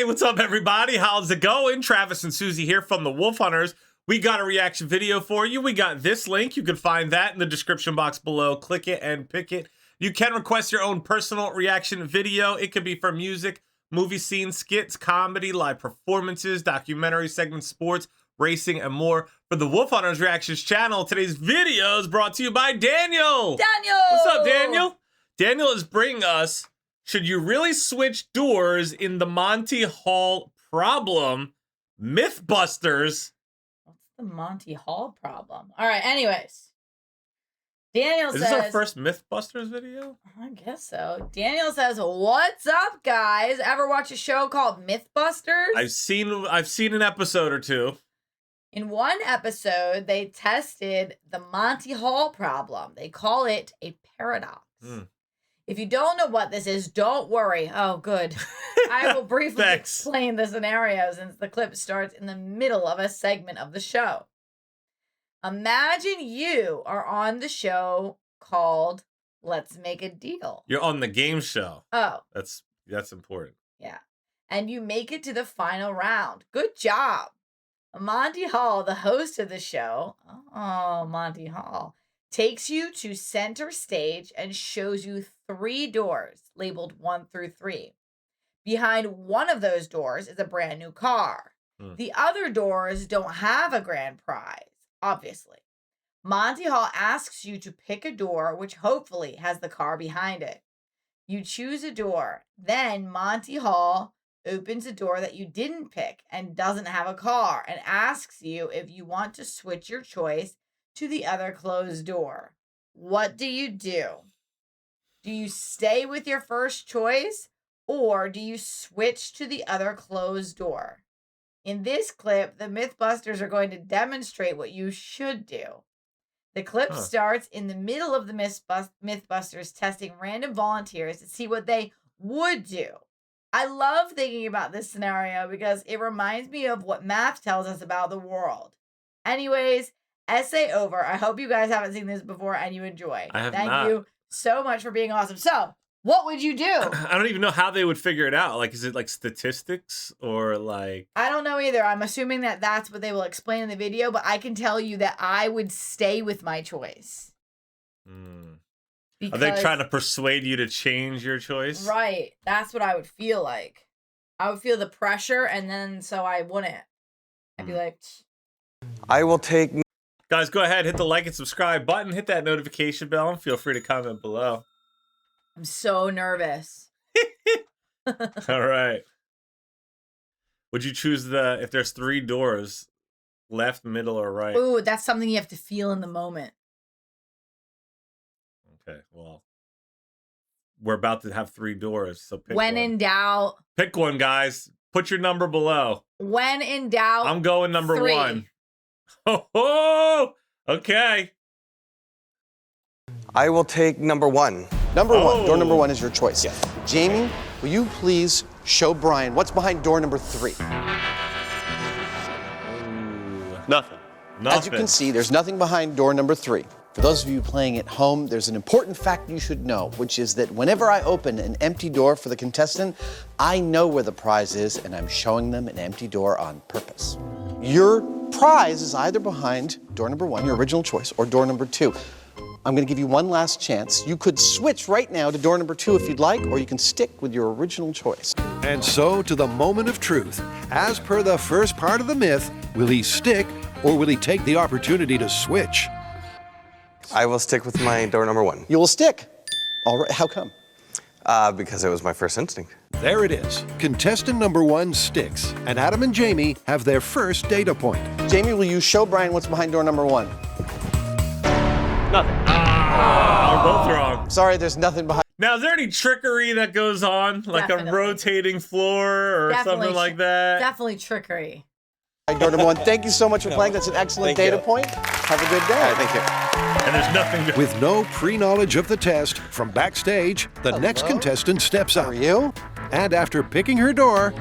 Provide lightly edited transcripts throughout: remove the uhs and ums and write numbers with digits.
Hey, what's up, everybody? How's it going? Travis and Susie here from the Wolf Hunters. We got a reaction video for you. We got this link. You can find that in the description box below. Click it and pick it. You can request your own personal reaction video. It could be for music, movie scenes, skits, comedy, live performances, documentary segments, sports, racing, and more. For the Wolf Hunterz Reactions channel, today's video is brought to you by Daniel. Daniel! What's up, Daniel? Daniel is bringing us, should you really switch doors in the Monty Hall problem? MythBusters. What's the Monty Hall problem? All right, anyways. Daniel says... Is this our first MythBusters video? I guess so. Daniel says, what's up, guys? Ever watch a show called MythBusters? I've seen an episode or two. In one episode, they tested the Monty Hall problem. They call it a paradox. If you don't know what this is, don't worry. Oh, good. I will briefly explain the scenario since the clip starts in the middle of a segment of the show. Imagine you are on the show called Let's Make a Deal. You're on the game show. Oh. That's important. Yeah. And you make it to the final round. Good job. Monty Hall, the host of the show, Monty Hall, takes you to center stage and shows you 3 doors labeled 1 through 3. Behind one of those doors is a brand new car. The other doors don't have a grand prize, obviously. Monty Hall asks you to pick a door which hopefully has the car behind it. You choose a door. Then Monty Hall opens a door that you didn't pick and doesn't have a car and asks you if you want to switch your choice to the other closed door. What do you do? Do you stay with your first choice or do you switch to the other closed door? In this clip, the MythBusters are going to demonstrate what you should do. The clip starts in the middle of the MythBusters testing random volunteers to see what they would do. I love thinking about this scenario because it reminds me of what math tells us about the world. Anyways, essay over. I hope you guys haven't seen this before and you enjoy. I have Thank not. you so much for being awesome. So, what would you do? I don't even know how they would figure it out. Like, is it like statistics or like... I don't know either. I'm assuming that that's what they will explain in the video, but I can tell you that I would stay with my choice. Are they trying to persuade you to change your choice? Right. That's what I would feel like. I would feel the pressure, and then so I wouldn't. I'd be like... I will take... Guys, go ahead, hit the like and subscribe button, hit that notification bell, and feel free to comment below. I'm so nervous. All right. Would you choose if there's 3 doors, left, middle, or right? Ooh, that's something you have to feel in the moment. Okay, well, we're about to have 3 doors, so pick When one. in doubt. Pick one, guys. Put your number below. When in doubt. I'm going number 3. 1. Oh, okay. I will take number 1. Number 1. Door number 1 is your choice. Yes. Jamie, will you please show Brian what's behind door number 3? Nothing. As you can see, there's nothing behind door number 3. For those of you playing at home, there's an important fact you should know, which is that whenever I open an empty door for the contestant, I know where the prize is, and I'm showing them an empty door on purpose. Your prize is either behind door number 1, your original choice, or door number 2. I'm going to give you one last chance. You could switch right now to door number 2 if you'd like, or you can stick with your original choice. And so to the moment of truth. As per the first part of the myth, will he stick or will he take the opportunity to switch? I will stick with my door number 1. You will stick. All right, how come? Because it was my first instinct. There it is. Contestant number 1 sticks, and Adam and Jamie have their first data point. Jamie, will you show Brian what's behind door number 1? Nothing. We're both wrong. Sorry, there's nothing behind. Now, is there any trickery that goes on? Like Definitely. a rotating floor or something like that? Definitely trickery. Door number 1. Thank you so much for playing. That's an excellent data point. Have a good day. Thank you. And there's nothing. With no pre-knowledge of the test, from backstage, the next contestant steps up. How are you? And after picking her door,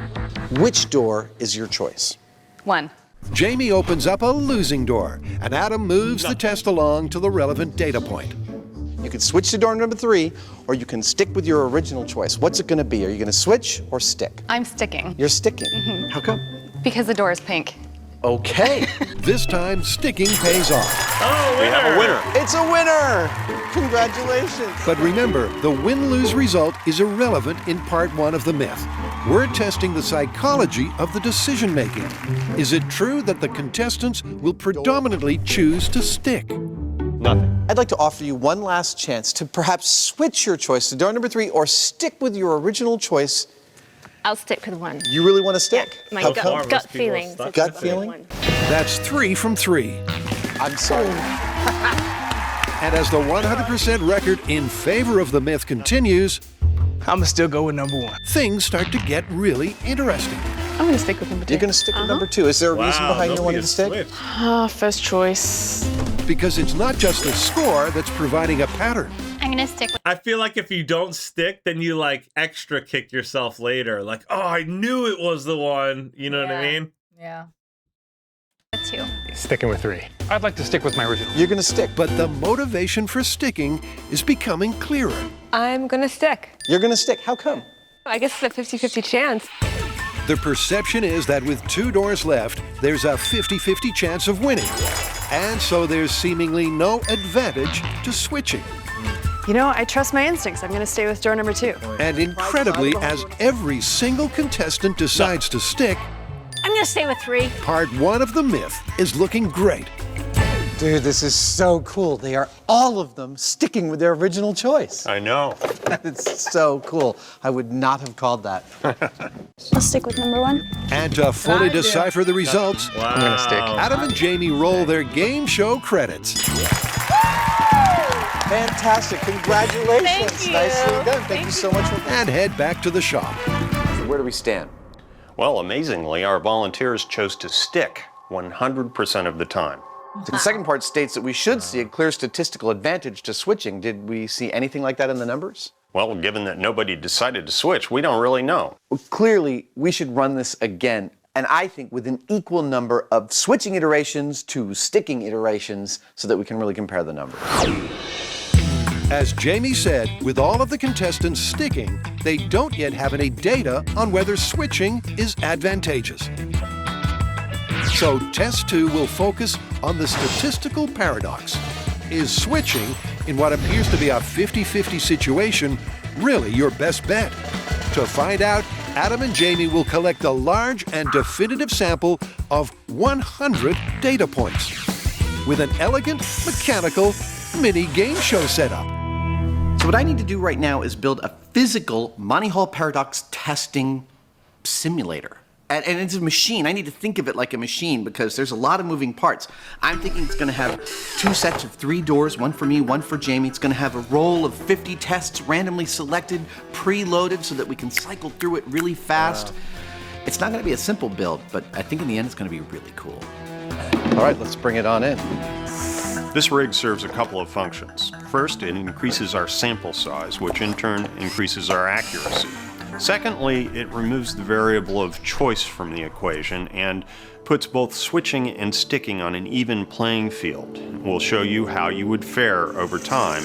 Which door is your choice? 1. Jamie opens up a losing door, and Adam moves the test along to the relevant data point. You can switch to door number 3, or you can stick with your original choice. What's it going to be? Are you going to switch or stick? I'm sticking. You're sticking. How come? Because the door is pink. Okay. This time, sticking pays off. Oh, winner. We have a winner. It's a winner! Congratulations. But remember, the win-lose result is irrelevant in part 1 of the myth. We're testing the psychology of the decision-making. Is it true that the contestants will predominantly choose to stick? Nothing. I'd like to offer you one last chance to perhaps switch your choice to door number 3 or stick with your original choice. I'll stick with 1. You really want to stick? My How far gut must people feeling. stuck Gut with it? feeling? That's 3 from 3. I'm sorry. And as the 100% record in favor of the myth continues, I'ma still go with number 1. things start to get really interesting. I'm going to stick with number 2. You're going to stick with number 2. Is there a reason behind you wanting to stick? First choice. Because it's not just the score that's providing a pattern. I'm going to stick with I feel like if you don't stick, then you like extra kick yourself later. Like, oh, I knew it was the one. You know what I mean? Yeah. 2. Sticking with 3. I'd like to stick with my original. You're going to stick. But the motivation for sticking is becoming clearer. I'm gonna stick. You're going to stick. How come? I guess it's a 50-50 chance. The perception is that with 2 doors left, there's a 50-50 chance of winning. And so there's seemingly no advantage to switching. You know, I trust my instincts. I'm gonna stay with door number 2. And incredibly, as every single contestant decides to stick, I'm going to stay with 3. part 1 of the myth is looking great. Dude, this is so cool. They are all of them sticking with their original choice. I know. It's so cool. I would not have called that. I'll stick with number 1. And to fully decipher the results, Wow. I'm gonna stick. Adam and Jamie roll their game show credits. Fantastic. Congratulations. Thank you. Nicely done. Thank you so much for that. And head back to the shop. So where do we stand? Well, amazingly, our volunteers chose to stick 100% of the time. The second part states that we should see a clear statistical advantage to switching. Did we see anything like that in the numbers? Well, given that nobody decided to switch, we don't really know. Well, clearly, we should run this again. And I think with an equal number of switching iterations to sticking iterations so that we can really compare the numbers. As Jamie said, with all of the contestants sticking, they don't yet have any data on whether switching is advantageous. So test 2 will focus on the statistical paradox. Is switching, in what appears to be a 50-50 situation, really your best bet? To find out, Adam and Jamie will collect a large and definitive sample of 100 data points with an elegant, mechanical mini game show setup. So what I need to do right now is build a physical Monty Hall paradox testing simulator. And it's a machine. I need to think of it like a machine because there's a lot of moving parts. I'm thinking it's going to have 2 sets of 3 doors, one for me, one for Jamie. It's going to have a roll of 50 tests randomly selected, preloaded so that we can cycle through it really fast. It's not going to be a simple build, but I think in the end it's going to be really cool. All right, let's bring it on in. This rig serves a couple of functions. First, it increases our sample size, which in turn increases our accuracy. Secondly, it removes the variable of choice from the equation and puts both switching and sticking on an even playing field. We'll show you how you would fare over time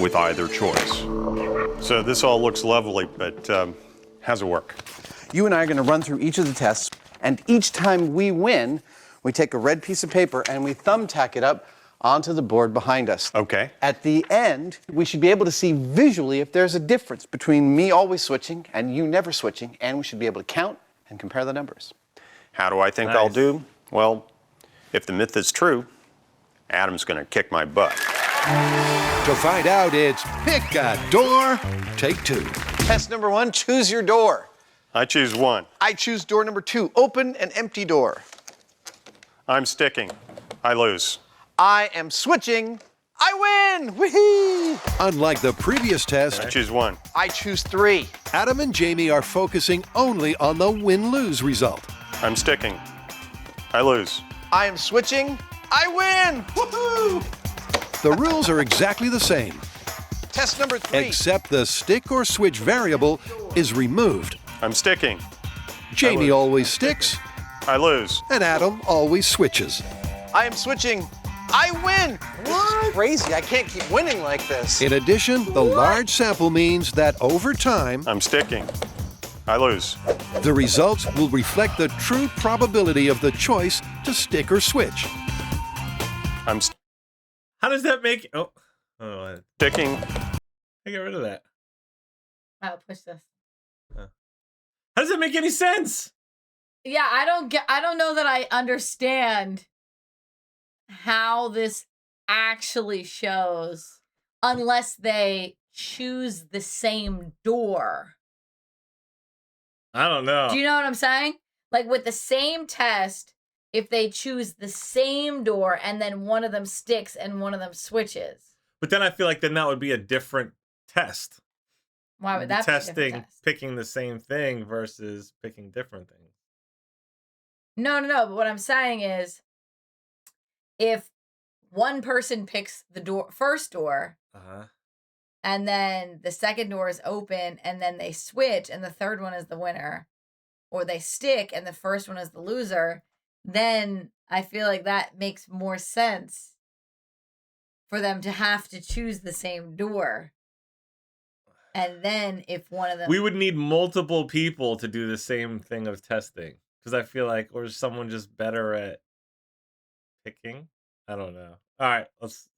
with either choice. So this all looks lovely, but how's it work? You and I are going to run through each of the tests, and each time we win, we take a red piece of paper and we thumbtack it up onto the board behind us. Okay. At the end, we should be able to see visually if there's a difference between me always switching and you never switching, and we should be able to count and compare the numbers. How do I think I'll do? Well, if the myth is true, Adam's going to kick my butt. To find out, it's pick a door, take 2. Test number 1, choose your door. I choose 1. I choose door number 2, open an empty door. I'm sticking. I lose. I am switching. I win! Whee! Unlike the previous I test, choose 1. I choose 3. Adam and Jamie are focusing only on the win-lose result. I'm sticking. I lose. I am switching. I win! Woohoo! The rules are exactly the same, Test number 3. except the stick or switch variable is removed. I'm sticking. Jamie always sticks, I lose. and Adam always switches. I am switching. I win! This is crazy. I can't keep winning like this. In addition, the large sample means that over time, I'm sticking. I lose. the results will reflect the true probability of the choice to stick or switch. I'm How does that make? Oh, sticking. I get rid of that. I'll push this. How does that make any sense? Yeah, I don't know that I understand how this actually shows unless they choose the same door. I don't know. Do you know what I'm saying? Like with the same test, if they choose the same door and then one of them sticks and one of them switches. But then I feel like then that would be a different test. Why would that be a different testing test? picking the same thing versus picking different things? No. But what I'm saying is, if one person picks the first door, and then the second door is open, and then they switch, and the third one is the winner, or they stick, and the first one is the loser, then I feel like that makes more sense for them to have to choose the same door. And then if one of them... We would need multiple people to do the same thing of testing. Because I feel like, or is someone just better at picking? I don't know. All right, let's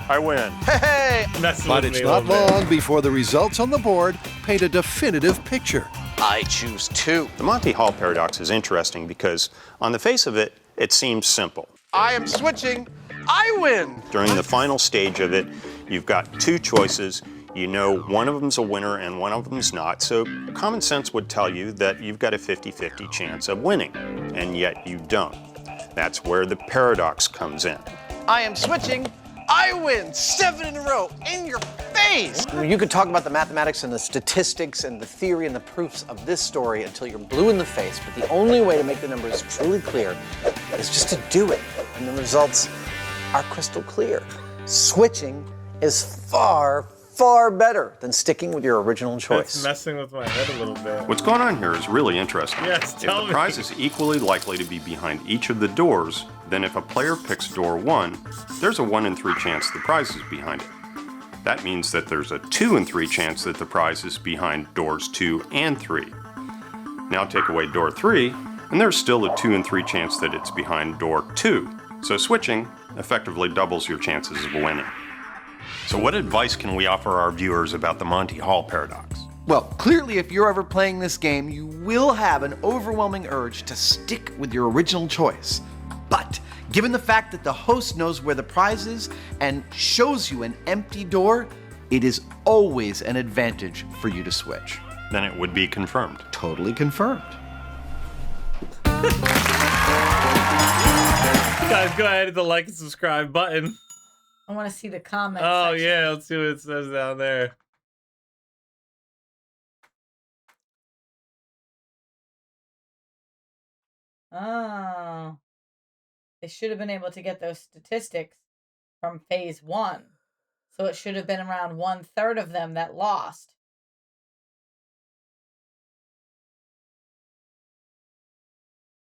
I win. Hey! But it's not long before the results on the board paint a definitive picture. I choose 2. The Monty Hall paradox is interesting because on the face of it, it seems simple. I am switching. I win! During the final stage of it, you've got 2 choices. You know one of them's a winner and one of them's not, so common sense would tell you that you've got a 50-50 chance of winning, and yet you don't. That's where the paradox comes in. I am switching. I win! 7 in a row, in your face! You could talk about the mathematics and the statistics and the theory and the proofs of this story until you're blue in the face, but the only way to make the numbers truly clear is just to do it, and the results are crystal clear. Switching is far better than sticking with your original choice. It's messing with my head a little bit. What's going on here is really interesting. Yes, tell If me. the prize is equally likely to be behind each of the doors, then if a player picks door 1, there's a 1 in 3 chance the prize is behind it. That means that there's a 2 in 3 chance that the prize is behind doors 2 and 3. Now take away door 3, and there's still a 2 in 3 chance that it's behind door 2. So switching effectively doubles your chances of winning. So what advice can we offer our viewers about the Monty Hall paradox? Well, clearly if you're ever playing this game, you will have an overwhelming urge to stick with your original choice. But given the fact that the host knows where the prize is and shows you an empty door, it is always an advantage for you to switch. Then it would be confirmed. Totally confirmed. Guys, go ahead, hit the like and subscribe button. I want to see the comments. Oh, section. yeah, let's see what it says down there. Oh. They should have been able to get those statistics from phase 1. So it should have been around 1/3 of them that lost.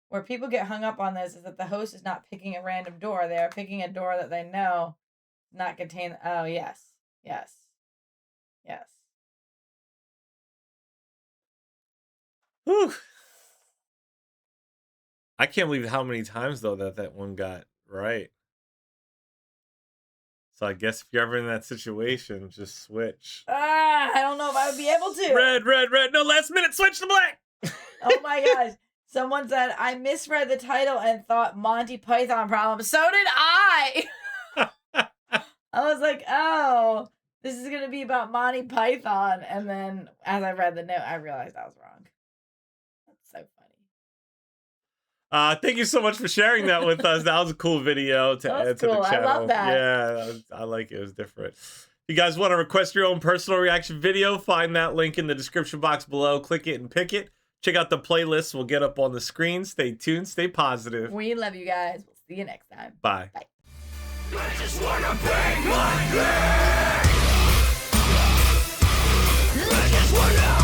Where people get hung up on this is that the host is not picking a random door. They are picking a door that they know not contain. Oh, yes. Yes. Yes. Whew. I can't believe how many times, though, that one got right. So I guess if you're ever in that situation, just switch. I don't know if I would be able to. Red, red, red. No, last minute, switch to black. Oh my gosh. Someone said, I misread the title and thought Monty Python problem. So did I. I was like, oh, this is going to be about Monty Python. And then as I read the note, I realized I was wrong. That's so funny. Thank you so much for sharing that with us. That was a cool video to That was add to the cool. I channel. love that. Yeah, I like it. It was different. If you guys want to request your own personal reaction video, find that link in the description box below. Click it and pick it. Check out the playlist. We'll get up on the screen. Stay tuned. Stay positive. We love you guys. We'll see you next time. Bye. Bye. I just wanna bang my leg. I just wanna